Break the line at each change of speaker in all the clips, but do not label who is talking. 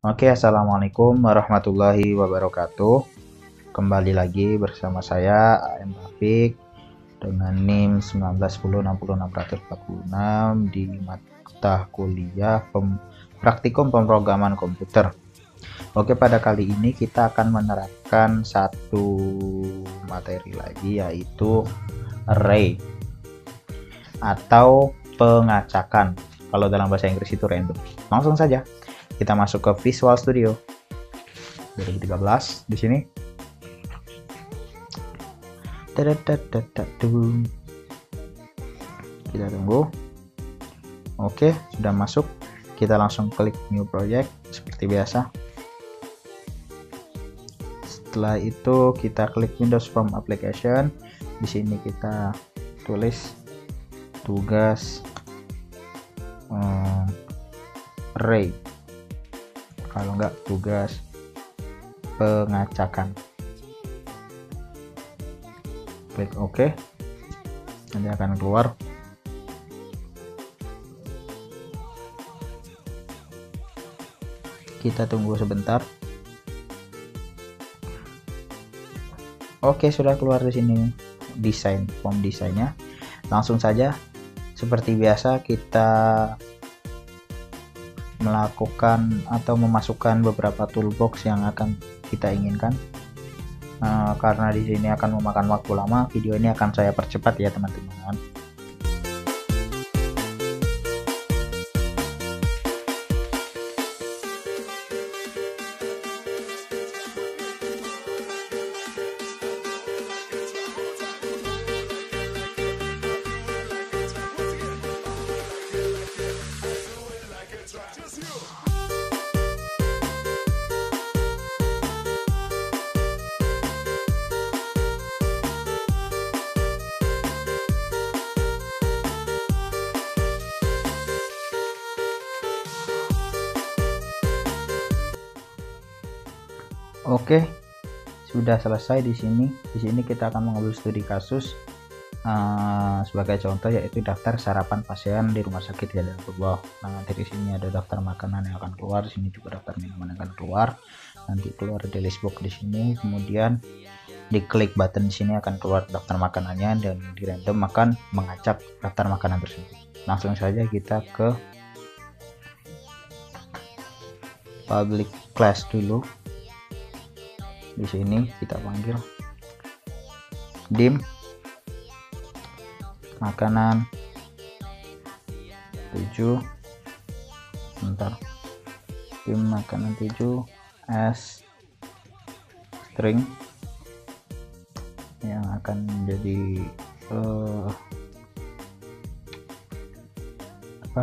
Oke, assalamualaikum warahmatullahi wabarakatuh. Kembali lagi bersama saya AM Taufik dengan NIM 1910606446 di mata kuliah praktikum pemrograman komputer. Oke, pada kali ini kita akan menerapkan satu materi lagi, yaitu array atau pengacakan. Kalau dalam bahasa Inggris itu random. Langsung saja kita masuk ke Visual Studio 2013 di sini. Kita tunggu. Oke, sudah masuk. Kita langsung klik New Project seperti biasa. Setelah itu kita klik Windows Form Application. Di sini kita tulis tugas array, kalau enggak tugas pengacakan. Klik OK, nanti akan keluar. Kita tunggu sebentar. Oke, sudah keluar di sini desain form desainnya. Langsung saja seperti biasa kita melakukan atau memasukkan beberapa toolbox yang akan kita inginkan. Karena di sini akan memakan waktu lama, video ini akan saya percepat ya teman-teman. Oke, sudah selesai di sini. Di sini kita akan mengambil studi kasus sebagai contoh, yaitu daftar sarapan pasien di rumah sakit Hidayatullah. Nah, nanti di sini ada daftar makanan yang akan keluar, di sini juga daftar minuman yang akan keluar. Nanti keluar di list box di sini, kemudian diklik button di sini akan keluar daftar makanannya dan di random akan mengacak daftar makanan tersebut. Langsung saja kita ke public class dulu. Di sini kita panggil dim makanan 7, bentar, dim makanan 7 as string yang akan menjadi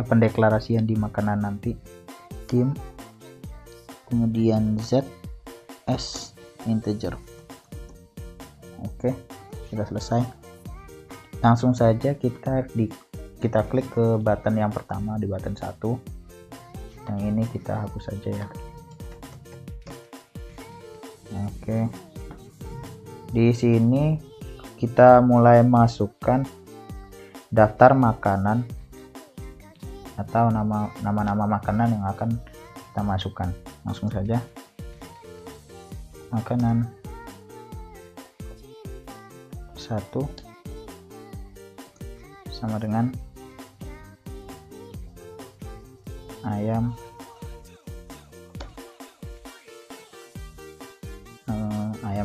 pendeklarasian di makanan nanti, dim kemudian z as integer. Oke, sudah selesai. Langsung saja kita klik ke button yang pertama, di button 1. Yang ini kita hapus saja ya. Oke, di sini kita mulai masukkan daftar makanan atau nama-nama makanan yang akan kita masukkan. Langsung saja, makanan 1 sama dengan ayam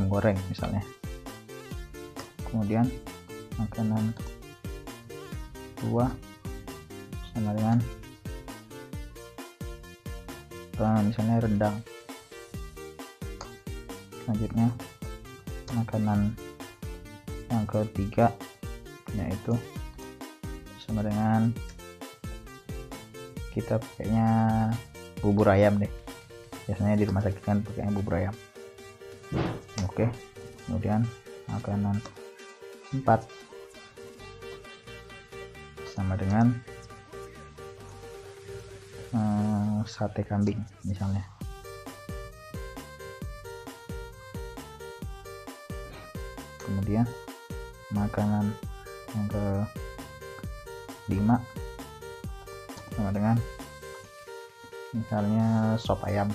goreng misalnya. Kemudian makanan 2 sama dengan misalnya rendang. Selanjutnya makanan yang ketiga yaitu sama dengan, kita pakainya bubur ayam deh, biasanya di rumah sakit kan pakainya bubur ayam. Oke, kemudian makanan 4 sama dengan sate kambing misalnya. Kemudian makanan yang ke 5 sama dengan misalnya sop ayam.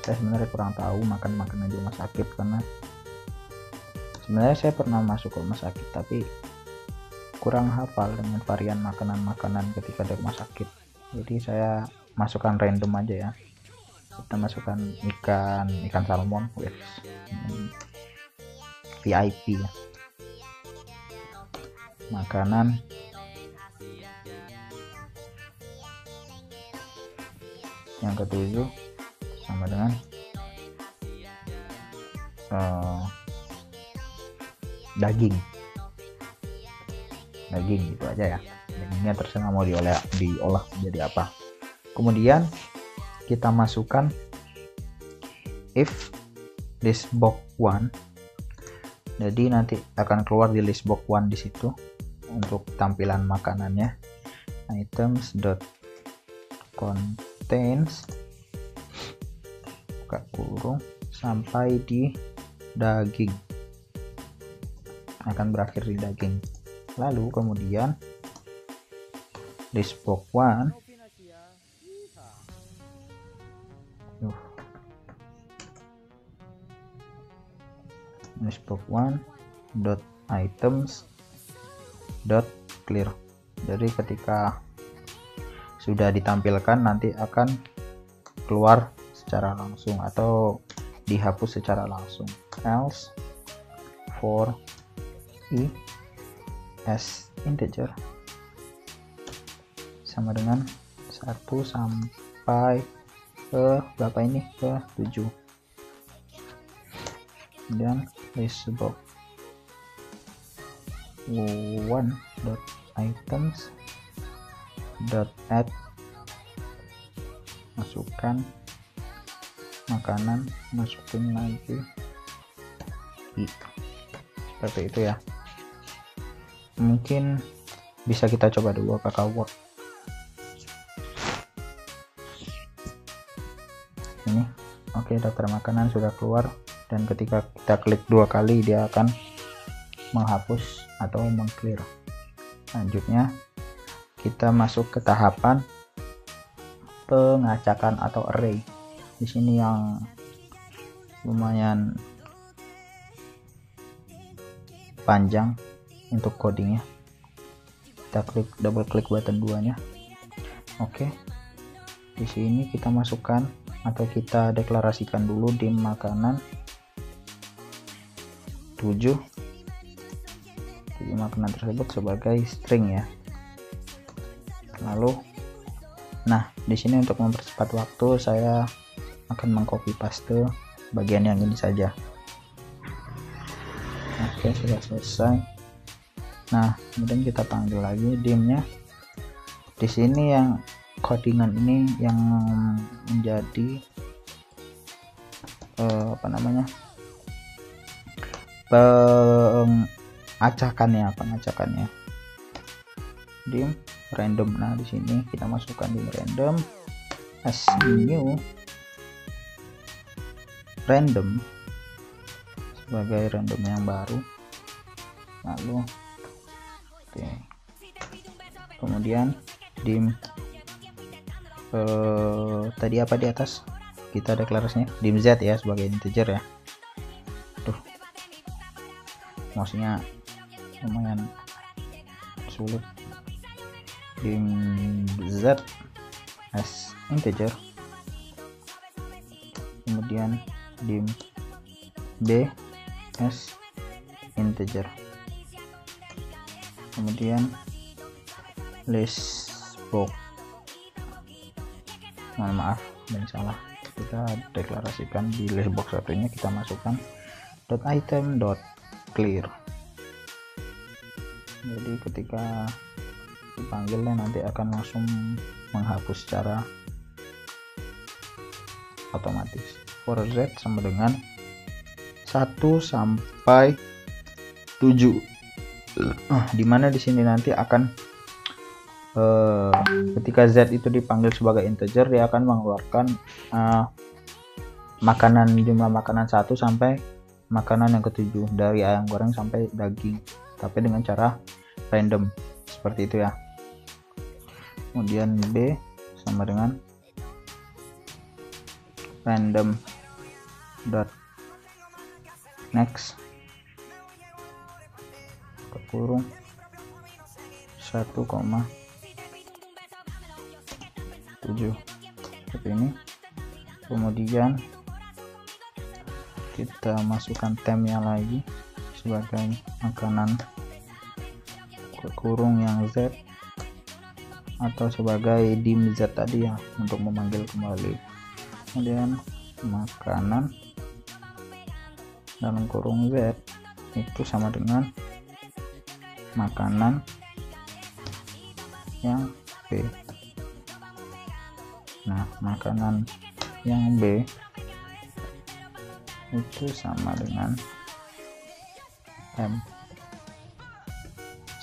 Saya sebenarnya kurang tahu makan makanan di rumah sakit, karena sebenarnya saya pernah masuk ke rumah sakit tapi kurang hafal dengan varian makanan-makanan ketika di rumah sakit. Jadi saya masukkan random aja ya. Kita masukkan ikan salmon, VIP ya. Makanan yang ketujuh sama dengan daging gitu aja ya. Dagingnya terserah mau diolah menjadi apa. Kemudian kita masukkan if list box 1. Jadi nanti akan keluar di list box 1 di situ untuk tampilan makanannya. Items dot contains buka kurung sampai di daging, akan berakhir di daging. Lalu kemudian list box 1 list box 1 dot items dot clear. Jadi ketika sudah ditampilkan nanti akan keluar secara langsung atau dihapus secara langsung. Else for i as integer sama dengan 1 sampai ke berapa ini, ke 7. Dan list box 1 dot items dot add, masukkan makanan, masukin lagi i, seperti itu ya. Mungkin bisa kita coba dulu apakah work. Ini oke, daftar makanan sudah keluar, dan ketika kita klik 2 kali dia akan menghapus atau mengclear. Selanjutnya kita masuk ke tahapan pengacakan atau array. Di sini yang lumayan panjang untuk codingnya. Kita double klik button 2-nya. Oke. Di sini kita masukkan atau kita deklarasikan dulu dim makanan 7 makanan tersebut sebagai string ya. Lalu nah di sini untuk mempercepat waktu saya akan mengcopy paste bagian yang ini saja. Oke, sudah selesai. Nah kemudian kita panggil lagi dimnya. Di sini yang codingan ini yang menjadi pengacakannya dim random. Nah di sini kita masukkan dim random as new random sebagai random yang baru. Lalu oke, kemudian dim tadi apa di atas kita deklarasinya dim z ya sebagai integer ya. Tuh maksudnya lumayan sulit. Dim z as integer, kemudian dim b as integer, kemudian list box, mohon maaf dan salah, kita deklarasikan di list box satunya kita masukkan dot item dot clear. Jadi ketika dipanggilnya nanti akan langsung menghapus secara otomatis. For z sama dengan 1 sampai 7. Dimana di sini nanti akan ketika z itu dipanggil sebagai integer dia akan mengeluarkan jumlah makanan 1 sampai makanan yang ke-7, dari ayam goreng sampai daging, tapi dengan cara random seperti itu ya. Kemudian b sama dengan random dot next kurung 1,7 seperti ini. Kemudian kita masukkan temnya lagi sebagai makanan kurung yang Z atau sebagai dim Z tadi ya, untuk memanggil kembali. Kemudian makanan dalam kurung Z itu sama dengan makanan yang B. Nah, makanan yang B itu sama dengan M,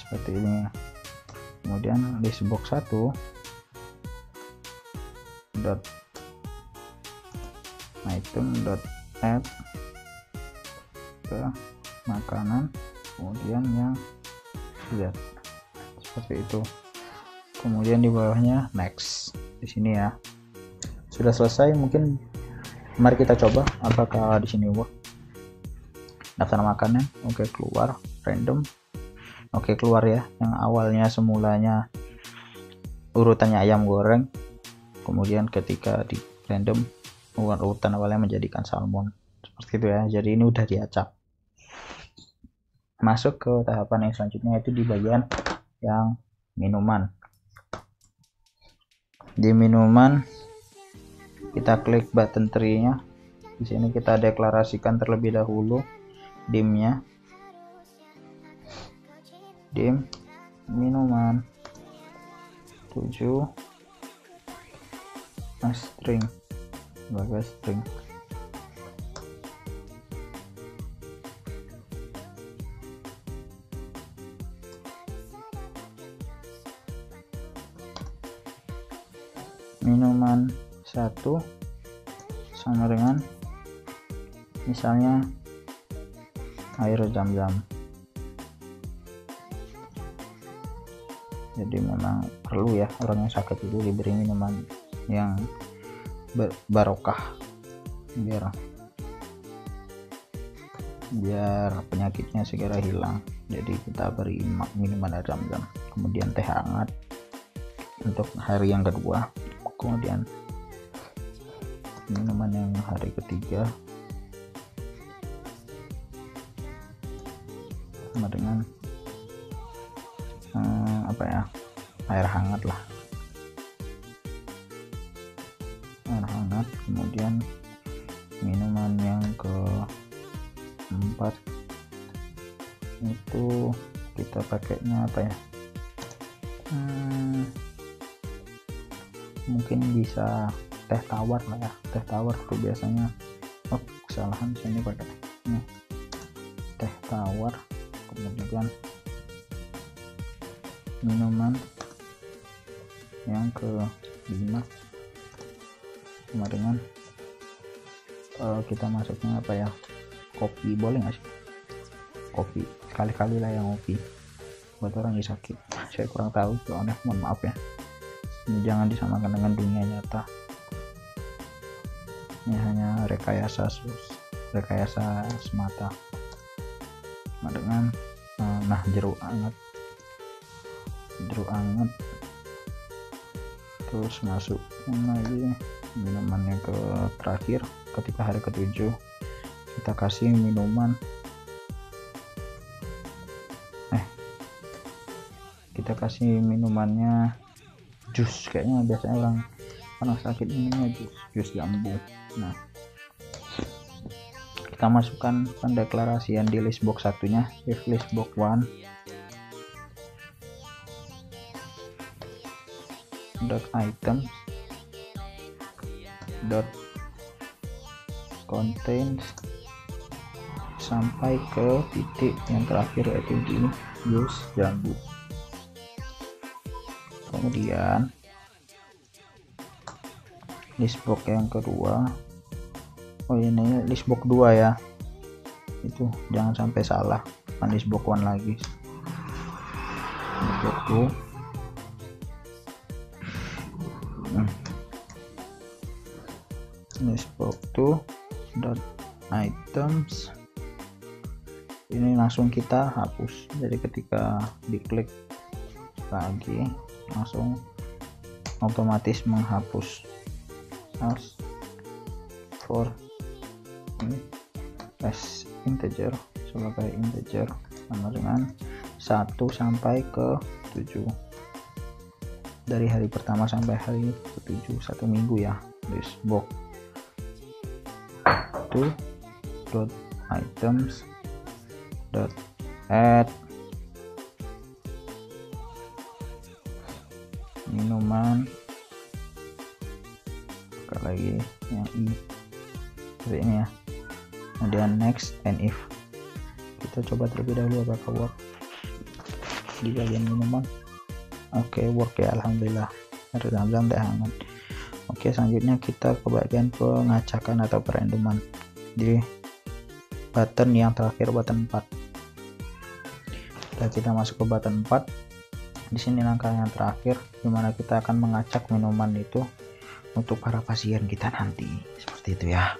seperti ini ya. Kemudian list box 1 dot item dot add ke makanan kemudian yang Z, seperti itu. Kemudian di bawahnya next di sini ya. Sudah selesai. Mungkin mari kita coba apakah di sini work. Daftar makanan, oke, keluar random, oke, keluar ya. Yang awalnya semulanya urutannya ayam goreng, kemudian ketika di random urutan awalnya menjadikan salmon, seperti itu ya. Jadi ini udah diacak. Masuk ke tahapan yang selanjutnya, yaitu di bagian yang minuman. Di minuman kita klik button 3-nya. Di sini kita deklarasikan terlebih dahulu dimnya, dim minuman 7 string sebagai string. Minuman 1 sama dengan misalnya air zam-zam. Jadi memang perlu ya orang yang sakit itu diberi minuman yang barokah biar penyakitnya segera hilang. Jadi kita beri minuman air zam-zam, kemudian teh hangat untuk hari yang kedua, kemudian minuman yang hari ketiga sama dengan air hangat lah, air hangat. Kemudian minuman yang keempat itu kita pakainya mungkin bisa teh tawar lah ya. Teh tawar tuh biasanya kesalahan sini pakai teh tawar. Kemudian minuman yang ke-5 sama dengan kita masuknya kopi, boleh nggak sih? Kopi sekali-kali lah yang kopi buat orang yang sakit. Saya kurang tahu soalnya, mohon maaf ya. Ini jangan disamakan dengan dunia nyata. Ini hanya rekayasa semata. Sama dengan jeruk anget terus masuk lagi minumannya ke terakhir. Ketika hari ke-7 kita kasih minuman kita kasih minumannya jus. Kayaknya biasanya orang sakit minumnya jus jambu. Nah, kita masukkan pendeklarasian di list box satunya, if list box 1 dot items dot contains sampai ke titik yang terakhir, yaitu di jus jambu. Kemudian list box yang kedua, ini list box 2 ya, itu jangan sampai salah, bukan list box 1 lagi. List box 2 list box 2 dot items, ini langsung kita hapus. Jadi ketika diklik lagi langsung otomatis menghapus. As for ini as integer sebagai integer sama dengan 1 sampai ke 7, dari hari pertama sampai hari ke-7, 1 minggu ya. This box to dot items dot add minuman, lagi yang i seperti ini ya. Kemudian next and if, kita coba terlebih dahulu apakah work di bagian minuman. Oke, work ya, alhamdulillah. Ada zam-zam teh hangat. Oke, selanjutnya kita ke bagian pengacakan atau perandoman di button yang terakhir, button 4. Dan kita masuk ke button 4. Di sini langkah yang terakhir dimana kita akan mengacak minuman itu untuk para pasien kita nanti, seperti itu ya.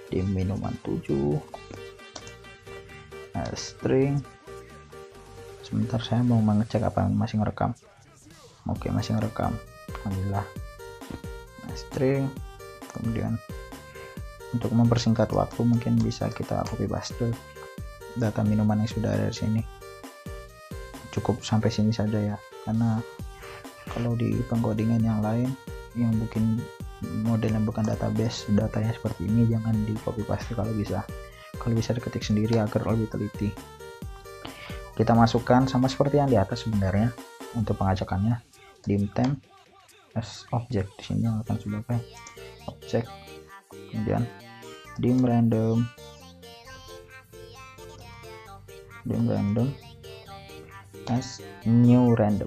Di minuman 7 string. Sebentar, saya mau mengecek apa masih ngerekam. Oke, masih ngerekam, alhamdulillah. String, kemudian untuk mempersingkat waktu mungkin bisa kita copy paste data minuman yang sudah ada di sini. Cukup sampai sini saja ya, karena kalau di pengkodingan yang lain yang bikin model yang bukan database, datanya seperti ini jangan di copy paste kalau bisa diketik sendiri agar lebih teliti. Kita masukkan sama seperti yang di atas sebenarnya untuk pengacakannya. Dim temp as object, di sini yang akan sebagai object, kemudian dim random as new random.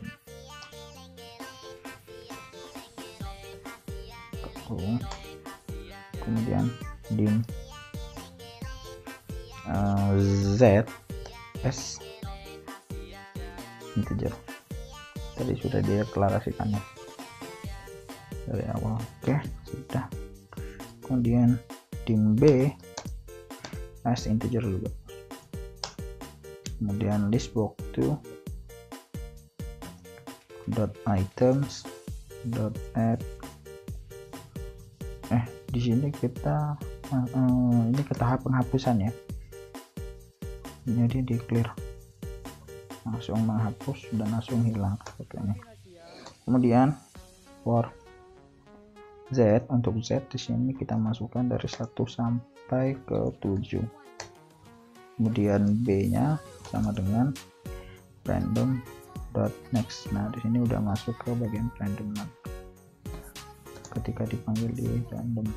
Kemudian dim z s integer. Tadi sudah deklarasikannya dari awal. Oke, sudah. Kemudian dim b as integer juga. Kemudian list box to dot items dot add. Di sini kita ini ke tahap penghapusan ya. Jadi di clear, langsung menghapus dan langsung hilang seperti ini. Kemudian for z, untuk z di sini kita masukkan dari 1 sampai ke 7. Kemudian b nya sama dengan random dot next. Nah, di sini udah masuk ke bagian random ketika dipanggil di random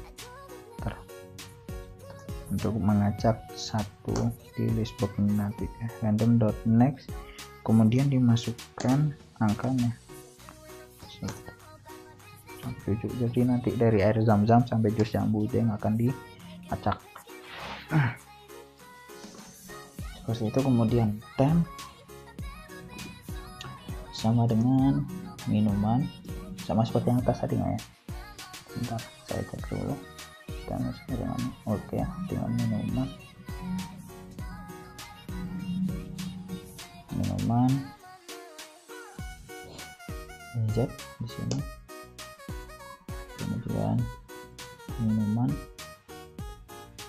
untuk mengacak satu di list box ini nanti ya. Random dot next, kemudian dimasukkan angkanya 7. Jadi nanti dari air zam-zam sampai jus jambu itu yang akan diacak seperti itu. Kemudian temp sama dengan minuman, sama seperti yang atas tadi nggak ya? Bentar, saya cek dulu. Dan dengan oke, dengan minuman Z di sini. Kemudian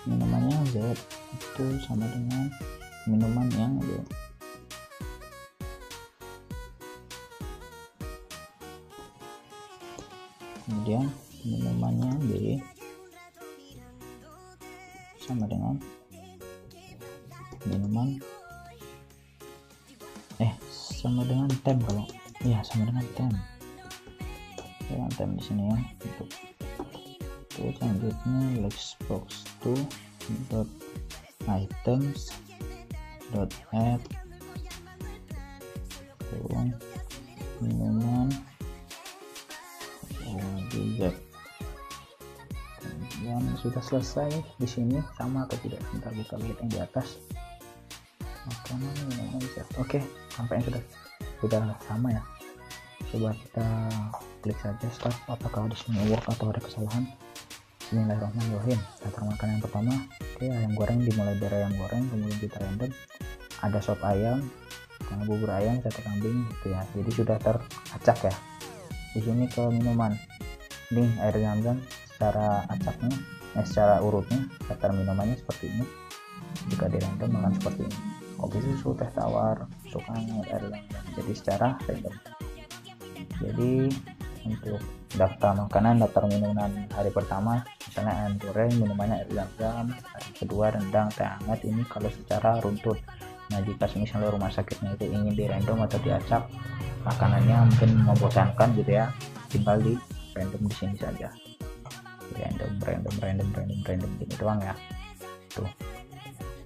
minumannya Z itu sama dengan minuman yang Z. Kemudian minumannya B sama dengan minuman sama dengan temp, kalau ya sama dengan temp di sini ya. Untuk terus selanjutnya list box to dot items dot add minuman Z. Kemudian sudah selesai. Di sini sama atau tidak? Bentar, kita lihat yang di atas. Oke, tampaknya sudah sama ya. Coba kita klik saja start, apakah di sini work atau ada kesalahan. Bismillahirrahmanirrahim. Daftar makan yang pertama Oke, ayam goreng dimulai dari ayam goreng, kemudian kita random ada sop ayam, bubur ayam, sate kambing gitu ya. Jadi sudah teracak ya. Di sini ke minuman, ini air zam-zam secara acaknya, secara urutnya daftar minumannya seperti ini. Jika di random akan seperti ini, kopi susu, teh tawar, susu hangat, air zam-zam. Jadi secara random. Jadi untuk daftar makanan, daftar minuman hari pertama misalnya ayam goreng, minumannya air zam-zam, hari kedua rendang, teh hangat, ini kalau secara runtut. Nah jika misalnya rumah sakitnya itu ingin di random atau diacak, makanannya mungkin membosankan gitu ya, tinggal di random di sini saja, random gini doang ya. Tuh,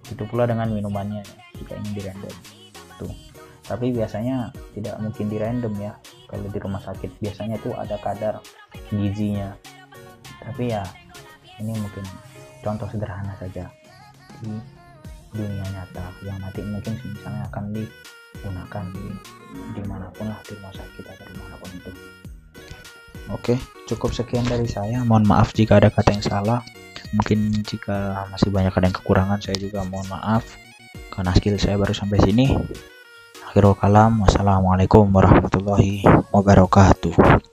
itu pula dengan minumannya jika ingin di random tuh. Tapi biasanya tidak mungkin di random ya, kalau di rumah sakit biasanya tuh ada kadar gizinya. Tapi ya ini mungkin contoh sederhana saja di dunia nyata yang nanti mungkin misalnya akan digunakan dimanapun lah, di rumah sakit atau dimanapun itu. Oke, cukup sekian dari saya. Mohon maaf jika ada kata yang salah. Mungkin jika masih banyak ada yang kekurangan, saya juga mohon maaf karena skill saya baru sampai sini. Akhirul kalam, wassalamualaikum warahmatullahi wabarakatuh.